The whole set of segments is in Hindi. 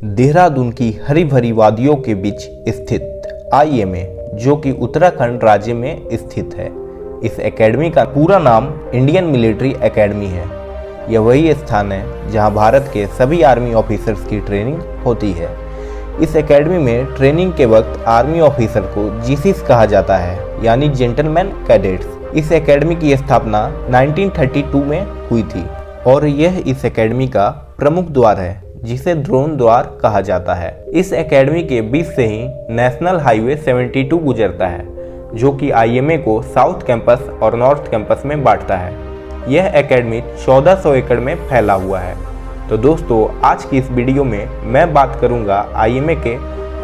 देहरादून की हरी भरी वादियों के बीच स्थित IMA, जो कि उत्तराखंड राज्य में स्थित है। इस एकेडमी का पूरा नाम इंडियन मिलिट्री एकेडमी है। यह वही स्थान है जहां भारत के सभी आर्मी ऑफिसर्स की ट्रेनिंग होती है। इस एकेडमी में ट्रेनिंग के वक्त आर्मी ऑफिसर को GCs कहा जाता है, यानी जेंटलमैन कैडेट्स। इस एकेडमी की स्थापना 1932 में हुई थी और यह इस एकेडमी का प्रमुख द्वार है, जिसे ड्रोन द्वार कहा जाता है। इस एकेडमी के बीच से ही नेशनल हाईवे 72 गुजरता है, जो कि IMA को साउथ कैंपस और नॉर्थ कैंपस में बांटता है। यह एकेडमी 1400 एकड़ में फैला हुआ है। तो दोस्तों, आज की इस वीडियो में मैं बात करूंगा IMA के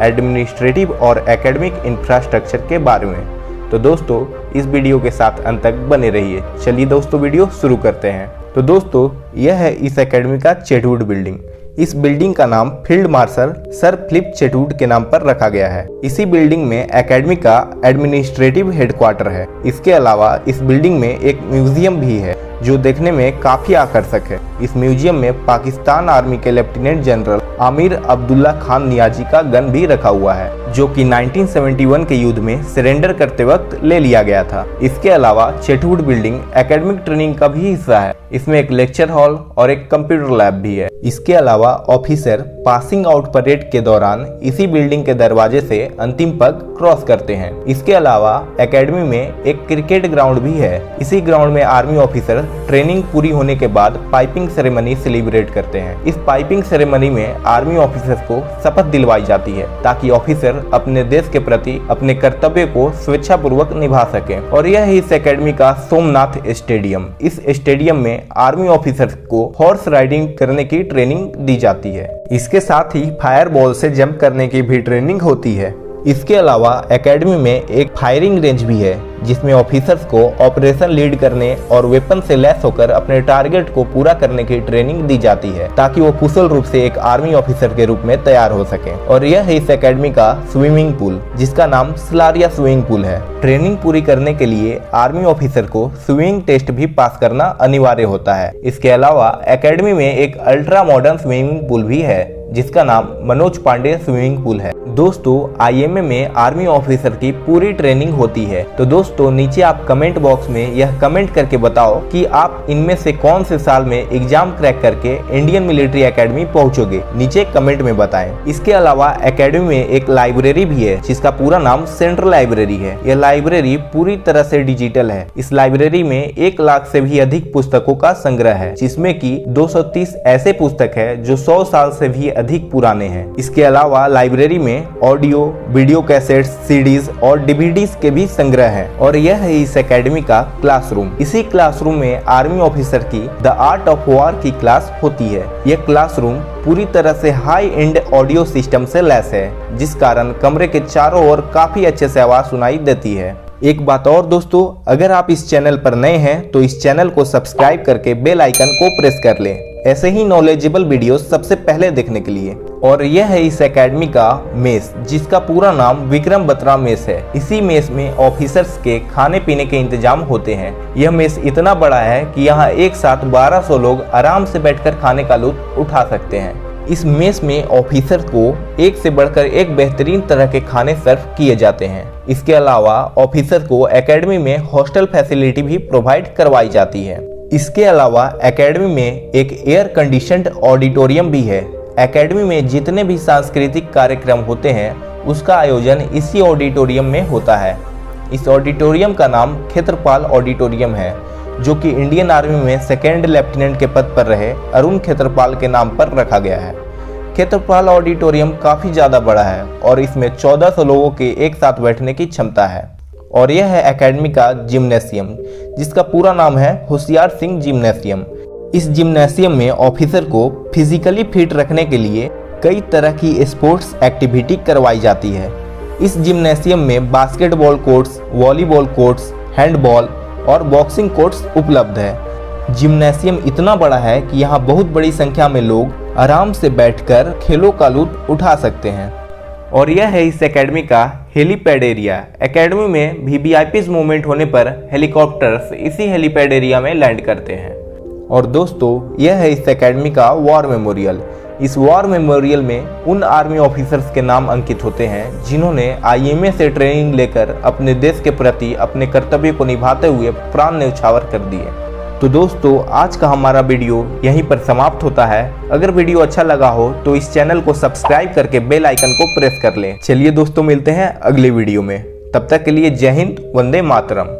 एडमिनिस्ट्रेटिव और एकेडमिक इंफ्रास्ट्रक्चर के बारे में। तो दोस्तों, इस वीडियो के साथ अंत तक बने रहिए। चलिए दोस्तों, वीडियो शुरू करते हैं। तो दोस्तों, यह है इस एकेडमी का चेटवुड बिल्डिंग। इस बिल्डिंग का नाम फील्ड मार्शल सर फिलिप चेटवुड के नाम पर रखा गया है। इसी बिल्डिंग में एकेडमी का एडमिनिस्ट्रेटिव हेडक्वार्टर है। इसके अलावा इस बिल्डिंग में एक म्यूजियम भी है, जो देखने में काफी आकर्षक है। इस म्यूजियम में पाकिस्तान आर्मी के लेफ्टिनेंट जनरल आमिर अब्दुल्ला खान नियाजी का गन भी रखा हुआ है, जो कि 1971 के युद्ध में सरेंडर करते वक्त ले लिया गया था। इसके अलावा चेटवुड बिल्डिंग एकेडमिक ट्रेनिंग का भी हिस्सा है। इसमें एक लेक्चर हॉल और एक कंप्यूटर लैब भी है। इसके अलावा ऑफिसर पासिंग आउट परेड के दौरान इसी बिल्डिंग के दरवाजे से अंतिम पग क्रॉस करते हैं। इसके अलावा एकेडमी में एक क्रिकेट ग्राउंड भी है। इसी ग्राउंड में आर्मी ऑफिसर ट्रेनिंग पूरी होने के बाद पाइपिंग सेरेमनी सेलिब्रेट करते हैं। इस पाइपिंग सेरेमनी में आर्मी ऑफिसर्स को शपथ दिलवाई जाती है, ताकि ऑफिसर अपने देश के प्रति अपने कर्तव्य को स्वेच्छापूर्वक निभा सके। और यह है इस एकेडमी का सोमनाथ स्टेडियम। इस स्टेडियम में आर्मी ऑफिसर्स को हॉर्स राइडिंग करने की ट्रेनिंग दी जाती है। इसके साथ ही फायर बॉल से जंप करने की भी ट्रेनिंग होती है। इसके अलावा एकेडमी में एक फायरिंग रेंज भी है, जिसमें ऑफिसर्स को ऑपरेशन लीड करने और वेपन से लैस होकर अपने टारगेट को पूरा करने की ट्रेनिंग दी जाती है, ताकि वो कुशल रूप से एक आर्मी ऑफिसर के रूप में तैयार हो सके। और यह है इस एकेडमी का स्विमिंग पूल, जिसका नाम सलारिया स्विमिंग पूल है। ट्रेनिंग पूरी करने के लिए आर्मी ऑफिसर को स्विमिंग टेस्ट भी पास करना अनिवार्य होता है। इसके अलावा एकेडमी में एक अल्ट्रा मॉडर्न स्विमिंग पूल भी है, जिसका नाम मनोज पांडे स्विमिंग पूल है। दोस्तों, IMA में आर्मी ऑफिसर की पूरी ट्रेनिंग होती है। तो दोस्तों, नीचे आप कमेंट बॉक्स में यह कमेंट करके बताओ कि आप इनमें से कौन से साल में एग्जाम क्रैक करके इंडियन मिलिट्री एकेडमी पहुंचोगे। नीचे कमेंट में बताएं। इसके अलावा एकेडमी में एक लाइब्रेरी भी है, जिसका पूरा नाम सेंट्रल लाइब्रेरी है। यह लाइब्रेरी पूरी तरह से डिजिटल है। इस लाइब्रेरी में 1 लाख से भी अधिक पुस्तकों का संग्रह है, जिसमें की 230 ऐसे पुस्तक है जो 100 साल से भी अधिक पुराने हैं। इसके अलावा लाइब्रेरी में ऑडियो, वीडियो कैसेट्स, CDs और DVDs के भी संग्रह हैं। और यह है इस एकेडमी का क्लासरूम। इसी क्लासरूम में आर्मी ऑफिसर की द आर्ट ऑफ वॉर की क्लास होती है। यह क्लासरूम पूरी तरह से हाई एंड ऑडियो सिस्टम से लैस है, जिस कारण कमरे के चारों ओर काफी अच्छे से आवाज सुनाई देती है। एक बात और दोस्तों, अगर आप इस चैनल पर नए हैं तो इस चैनल को सब्सक्राइब करके बेल आइकन को प्रेस कर लें, ऐसे ही नॉलेजेबल वीडियो सबसे पहले देखने के लिए। और यह है इस एकेडमी का मेस, जिसका पूरा नाम विक्रम बत्रा मेस है। इसी मेस में ऑफिसर्स के खाने पीने के इंतजाम होते हैं। यह मेस इतना बड़ा है कि यहाँ एक साथ 1200 लोग आराम से बैठकर खाने का लुत्फ उठा सकते हैं। इस मेस में ऑफिसर को एक से बढ़कर एक बेहतरीन तरह के खाने सर्व किए जाते हैं। इसके अलावा ऑफिसर को एकेडमी में हॉस्टल फैसिलिटी भी प्रोवाइड करवाई जाती है। इसके अलावा एकेडमी में एक एयर कंडीशनड ऑडिटोरियम भी है। एकेडमी में जितने भी सांस्कृतिक कार्यक्रम होते हैं, उसका आयोजन इसी ऑडिटोरियम में होता है। इस ऑडिटोरियम का नाम खेत्रपाल ऑडिटोरियम है, जो कि इंडियन आर्मी में 2nd लेफ्टिनेंट के पद पर रहे अरुण खेत्रपाल के नाम पर रखा गया है। खेत्रपाल ऑडिटोरियम काफी ज्यादा बड़ा है और इसमें 1400 लोगों के एक साथ बैठने की क्षमता है। और यह है एकेडमी का जिम्नेशियम, जिसका पूरा नाम है होशियार सिंह जिम्नेशियम। इस जिम्नेशियम में ऑफिसर को फिजिकली फिट रखने के लिए कई तरह की स्पोर्ट्स एक्टिविटी करवाई जाती है। इस जिम्नेशियम में basketball courts, volleyball courts, handball और बॉक्सिंग कोर्ट्स उपलब्ध है। जिम्नेशियम इतना बड़ा है कि यहाँ बहुत बड़ी संख्या में लोग आराम से बैठकर खेलों का लुत्फ उठा सकते हैं। और यह है इस एकेडमी का हेलीपैड एरिया। एकेडमी में VVIPs मूवमेंट होने पर हेलीकॉप्टर्स इसी हेलीपैड एरिया में लैंड करते हैं। और दोस्तों, यह है इस एकेडमी का वॉर मेमोरियल। इस वॉर मेमोरियल में उन आर्मी ऑफिसर्स के नाम अंकित होते हैं जिन्होंने आईएमए से ट्रेनिंग लेकर अपने देश के प्रति अपने कर्तव्य को निभाते हुए प्राण न्यौछावर कर दिए। तो दोस्तों, आज का हमारा वीडियो यहीं पर समाप्त होता है। अगर वीडियो अच्छा लगा हो तो इस चैनल को सब्सक्राइब करके बेल आइकन को प्रेस कर लें। चलिए दोस्तों, मिलते हैं अगले वीडियो में। तब तक के लिए जय हिंद, वंदे मातरम।